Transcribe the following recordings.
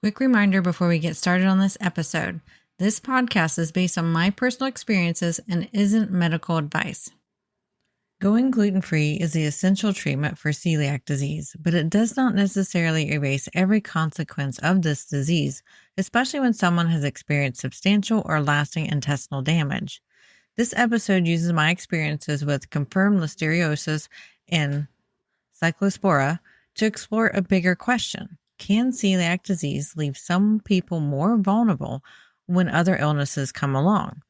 Quick reminder before we get started on this episode. This podcast is based on my personal experiences and isn't medical advice. Going gluten-free is the essential treatment for celiac disease, but it does not necessarily erase every consequence of this disease, especially when someone has experienced substantial or lasting intestinal damage. This episode uses my experiences with confirmed listeriosis and cyclospora to explore a bigger question. Can celiac disease leave some people more vulnerable when other illnesses come along?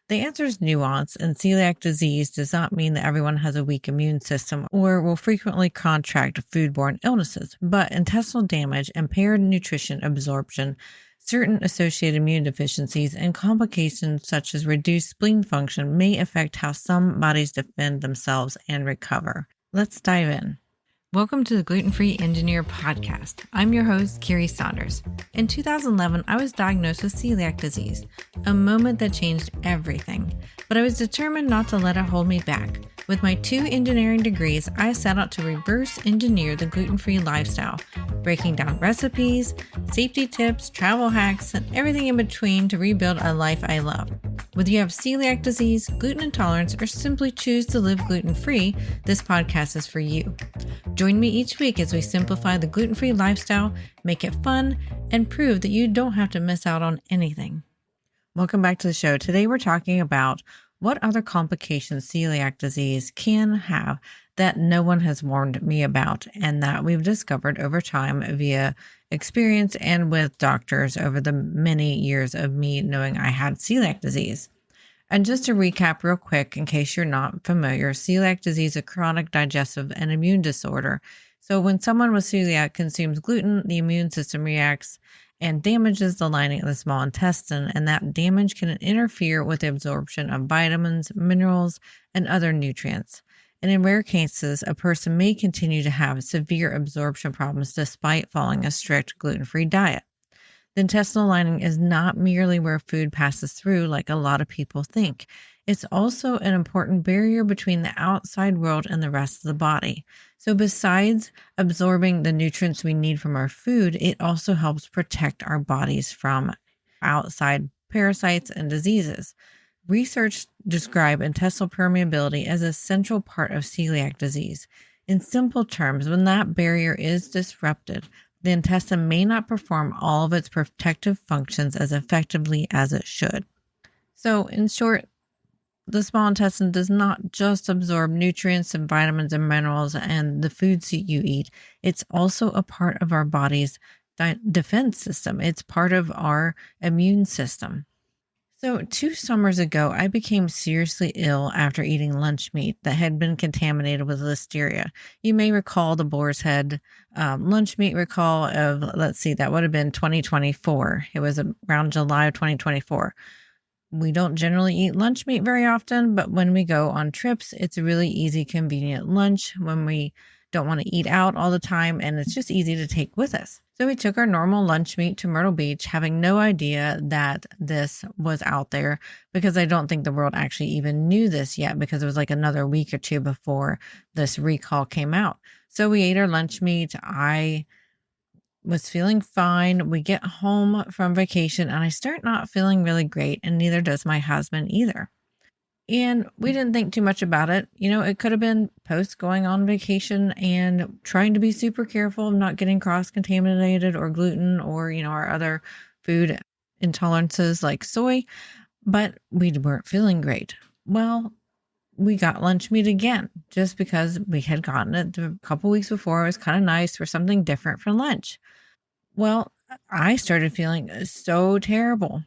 The answer is nuanced, and celiac disease does not mean that everyone has a weak immune system or will frequently contract foodborne illnesses, but intestinal damage, impaired nutrition absorption, certain associated immune deficiencies, and complications such as reduced spleen function may affect how some bodies defend themselves and recover. Let's dive in. Welcome to the Gluten-Free Engineer podcast. I'm your host, Kiri Saunders. In 2011, I was diagnosed with celiac disease, a moment that changed everything. But I was determined not to let it hold me back. With my 2 engineering degrees, I set out to reverse engineer the gluten-free lifestyle, breaking down recipes, safety tips, travel hacks, and everything in between to rebuild a life I love. Whether you have celiac disease, gluten intolerance, or simply choose to live gluten-free, this podcast is for you. Join me each week as we simplify the gluten-free lifestyle, make it fun, and prove that you don't have to miss out on anything. Welcome back to the show. Today we're talking about what other complications celiac disease can have that no one has warned me about and that we've discovered over time via experience and with doctors over the many years of me knowing I had celiac disease. And just to recap real quick, in case you're not familiar, celiac disease is a chronic digestive and immune disorder. So when someone with celiac consumes gluten, the immune system reacts and damages the lining of the small intestine, and that damage can interfere with the absorption of vitamins, minerals, and other nutrients. And in rare cases, a person may continue to have severe absorption problems despite following a strict gluten-free diet. The intestinal lining is not merely where food passes through like a lot of people think. It's also an important barrier between the outside world and the rest of the body. So besides absorbing the nutrients we need from our food, it also helps protect our bodies from outside parasites and diseases. Research describes intestinal permeability as a central part of celiac disease. In simple terms, when that barrier is disrupted, the intestine may not perform all of its protective functions as effectively as it should. So, in short, the small intestine does not just absorb nutrients and vitamins and minerals and the foods that you eat. It's also a part of our body's defense system. It's part of our immune system. So 2 summers ago, I became seriously ill after eating lunch meat that had been contaminated with listeria. You may recall the boar's head lunch meat recall of, that would have been 2024. It was around July of 2024. We don't generally eat lunch meat very often, but when we go on trips, it's a really easy, convenient lunch when we don't want to eat out all the time, and it's just easy to take with us. So we took our normal lunch meat to Myrtle Beach, having no idea that this was out there, because I don't think the world actually even knew this yet, because it was like another week or 2 before this recall came out. So we ate our lunch meat. I was feeling fine. We get home from vacation and I start not feeling really great, and neither does my husband either. And we didn't think too much about it. It could have been post going on vacation and trying to be super careful of not getting cross-contaminated or gluten or, our other food intolerances like soy, but we weren't feeling great. Well, we got lunch meat again just because we had gotten it a couple weeks before. It was kind of nice for something different for lunch. Well, I started feeling so terrible.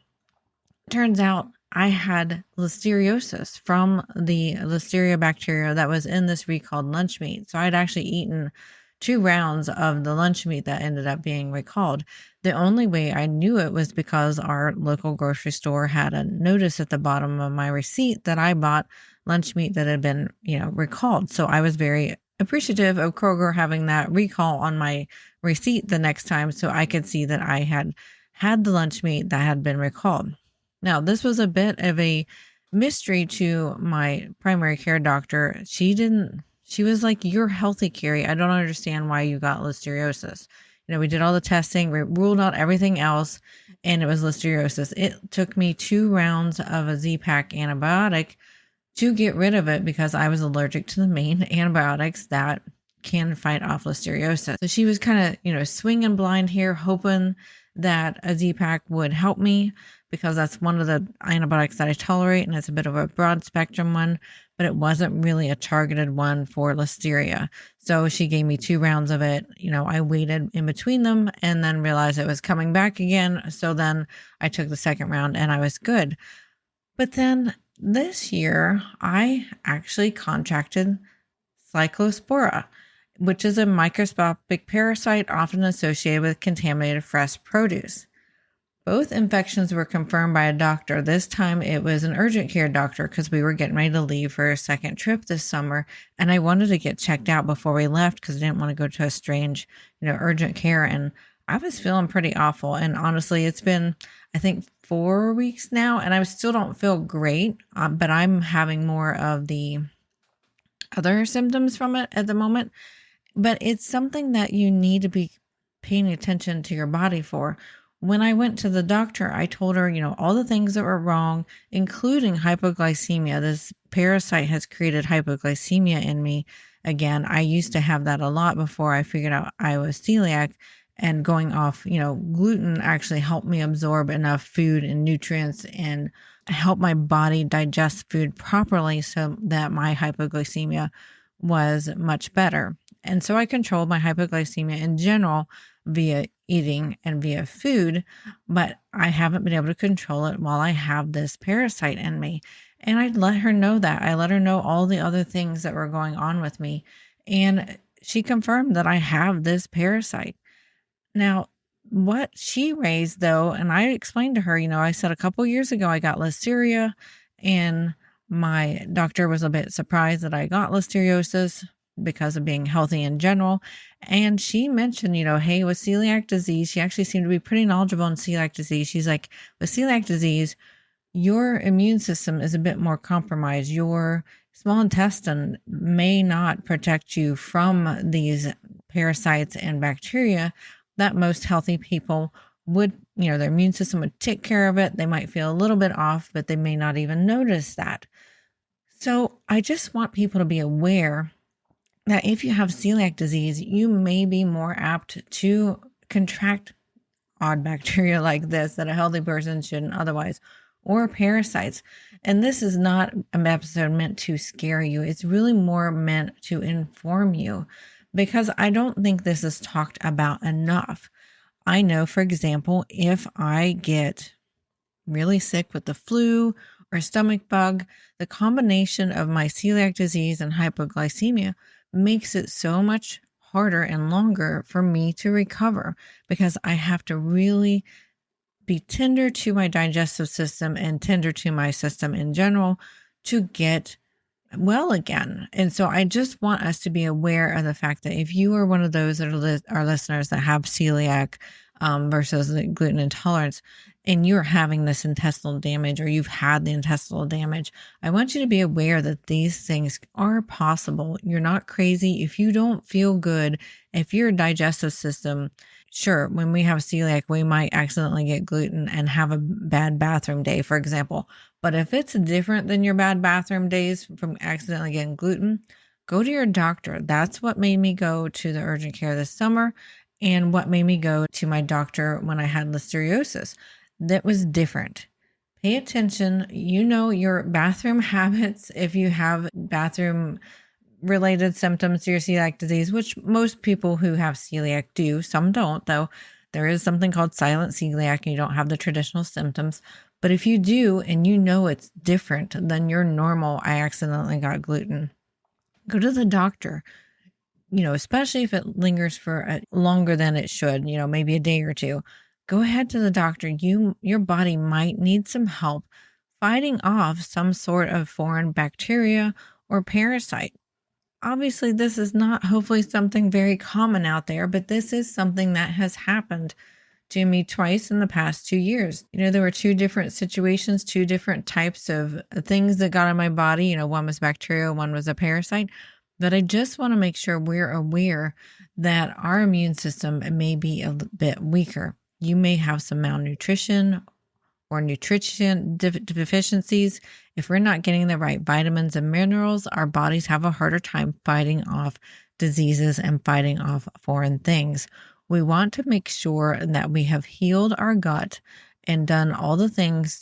Turns out I had listeriosis from the listeria bacteria that was in this recalled lunch meat. So I'd actually eaten 2 rounds of the lunch meat that ended up being recalled. The only way I knew it was because our local grocery store had a notice at the bottom of my receipt that I bought lunch meat that had been, recalled. So I was very appreciative of Kroger having that recall on my receipt the next time so I could see that I had the lunch meat that had been recalled. Now, this was a bit of a mystery to my primary care doctor. She was like, "You're healthy, Carrie. I don't understand why you got listeriosis. we did all the testing, we ruled out everything else, and it was listeriosis. It took me 2 rounds of a Z-Pak antibiotic to get rid of it because I was allergic to the main antibiotics that can fight off listeriosis. So she was kind of, swinging blind here, hoping that a Z-Pak would help me because that's one of the antibiotics that I tolerate, and it's a bit of a broad spectrum one, but it wasn't really a targeted one for listeria. So she gave me 2 rounds of it. I waited in between them and then realized it was coming back again. So then I took the second round and I was good. But then this year, I actually contracted cyclospora, which is a microscopic parasite often associated with contaminated fresh produce. Both infections were confirmed by a doctor. This time it was an urgent care doctor because we were getting ready to leave for a second trip this summer. And I wanted to get checked out before we left because I didn't want to go to a strange, urgent care. And I was feeling pretty awful. And honestly, it's been, I think, 4 weeks now, and I still don't feel great, but I'm having more of the other symptoms from it at the moment. But it's something that you need to be paying attention to your body for. When I went to the doctor, I told her, all the things that were wrong, including hypoglycemia. This parasite has created hypoglycemia in me. Again, I used to have that a lot before I figured out I was celiac, and going off, gluten actually helped me absorb enough food and nutrients and help my body digest food properly so that my hypoglycemia was much better. And so I controlled my hypoglycemia in general via eating and via food, but I haven't been able to control it while I have this parasite in me. And I let her know that. I let her know all the other things that were going on with me. And she confirmed that I have this parasite. Now, what she raised though, and I explained to her, I said a couple years ago I got listeria, and my doctor was a bit surprised that I got listeriosis because of being healthy in general. And she mentioned, hey, with celiac disease, she actually seemed to be pretty knowledgeable in celiac disease. She's like, with celiac disease, your immune system is a bit more compromised. Your small intestine may not protect you from these parasites and bacteria that most healthy people would, their immune system would take care of it. They might feel a little bit off, but they may not even notice that. So I just want people to be aware that if you have celiac disease, you may be more apt to contract odd bacteria like this that a healthy person shouldn't otherwise, or parasites. And this is not an episode meant to scare you. It's really more meant to inform you, because I don't think this is talked about enough. I know, for example, if I get really sick with the flu or stomach bug, the combination of my celiac disease and hypoglycemia makes it so much harder and longer for me to recover, because I have to really be tender to my digestive system and tender to my system in general to get well again. And so I just want us to be aware of the fact that if you are one of those that are our listeners that have celiac versus the gluten intolerance, and you're having this intestinal damage, or you've had the intestinal damage, I want you to be aware that these things are possible. You're not crazy. If you don't feel good, if your digestive system, sure, when we have celiac, we might accidentally get gluten and have a bad bathroom day, for example. But if it's different than your bad bathroom days from accidentally getting gluten, go to your doctor. That's what made me go to the urgent care this summer, and what made me go to my doctor when I had listeriosis. That was different. Pay attention. Your bathroom habits. If you have bathroom related symptoms to your celiac disease, which most people who have celiac do, some don't though. There is something called silent celiac, and you don't have the traditional symptoms. But if you do, and it's different than your normal, I accidentally got gluten, go to the doctor. Especially if it lingers for longer than it should, maybe a day or two. Go ahead to the doctor. Your body might need some help fighting off some sort of foreign bacteria or parasite. Obviously, this is not hopefully something very common out there, but this is something that has happened to me twice in the past 2 years. There were 2 different situations, 2 different types of things that got in my body. One was bacteria, one was a parasite. But I just want to make sure we're aware that our immune system may be a bit weaker. You may have some malnutrition or nutrition deficiencies. If we're not getting the right vitamins and minerals, our bodies have a harder time fighting off diseases and fighting off foreign things. We want to make sure that we have healed our gut and done all the things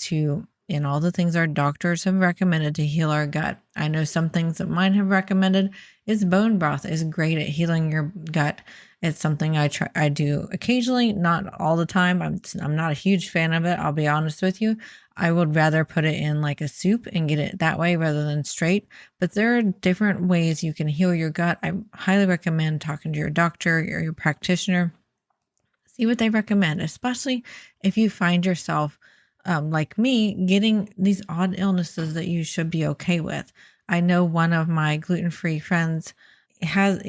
all the things our doctors have recommended to heal our gut. I know some things that mine have recommended is bone broth is great at healing your gut. It's something I do occasionally, not all the time. I'm not a huge fan of it. I'll be honest with you. I would rather put it in like a soup and get it that way rather than straight. But there are different ways you can heal your gut. I highly recommend talking to your doctor or your practitioner. See what they recommend, especially if you find yourself, like me, getting these odd illnesses that you should be okay with. I know one of my gluten-free friends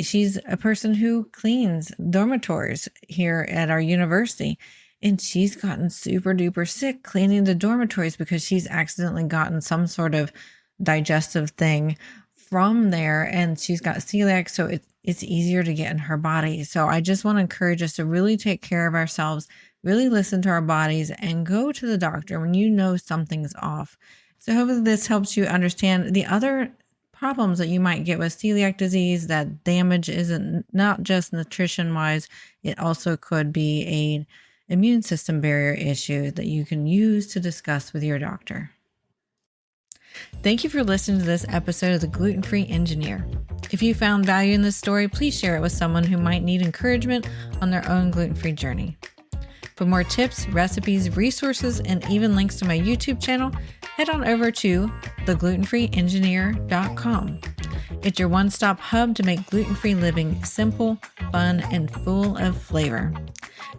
she's a person who cleans dormitories here at our university, and she's gotten super duper sick cleaning the dormitories because she's accidentally gotten some sort of digestive thing from there, and she's got celiac, so it's easier to get in her body. So I just want to encourage us to really take care of ourselves, really listen to our bodies, and go to the doctor when you know something's off. So hopefully this helps you understand the other problems that you might get with celiac disease. That damage isn't not just nutrition wise, it also could be a immune system barrier issue that you can use to discuss with your doctor. Thank you for listening to this episode of The Gluten-Free Engineer. If you found value in this story, please share it with someone who might need encouragement on their own gluten-free journey. For more tips, recipes, resources, and even links to my YouTube channel, head on over to theglutenfreeengineer.com. It's your one-stop hub to make gluten-free living simple, fun, and full of flavor.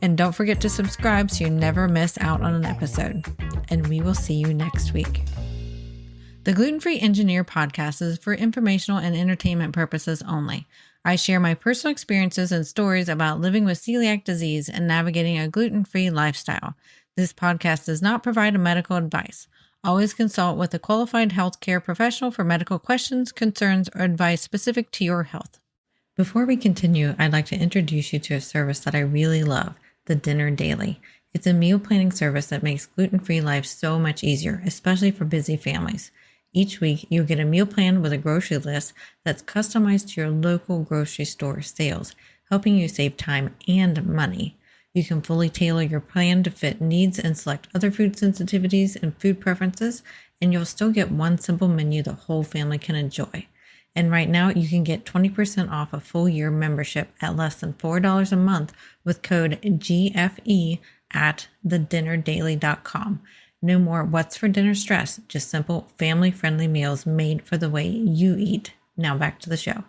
And don't forget to subscribe so you never miss out on an episode. And we will see you next week. The Gluten-Free Engineer podcast is for informational and entertainment purposes only. I share my personal experiences and stories about living with celiac disease and navigating a gluten-free lifestyle. This podcast does not provide medical advice. Always consult with a qualified healthcare professional for medical questions, concerns, or advice specific to your health. Before we continue, I'd like to introduce you to a service that I really love, the Dinner Daily. It's a meal planning service that makes gluten-free life so much easier, especially for busy families. Each week, you'll get a meal plan with a grocery list that's customized to your local grocery store sales, helping you save time and money. You can fully tailor your plan to fit needs and select other food sensitivities and food preferences, and you'll still get one simple menu the whole family can enjoy. And right now, you can get 20% off a full year membership at less than $4 a month with code GFE at thedinnerdaily.com. No more what's for dinner stress, just simple family-friendly meals made for the way you eat. Now back to the show.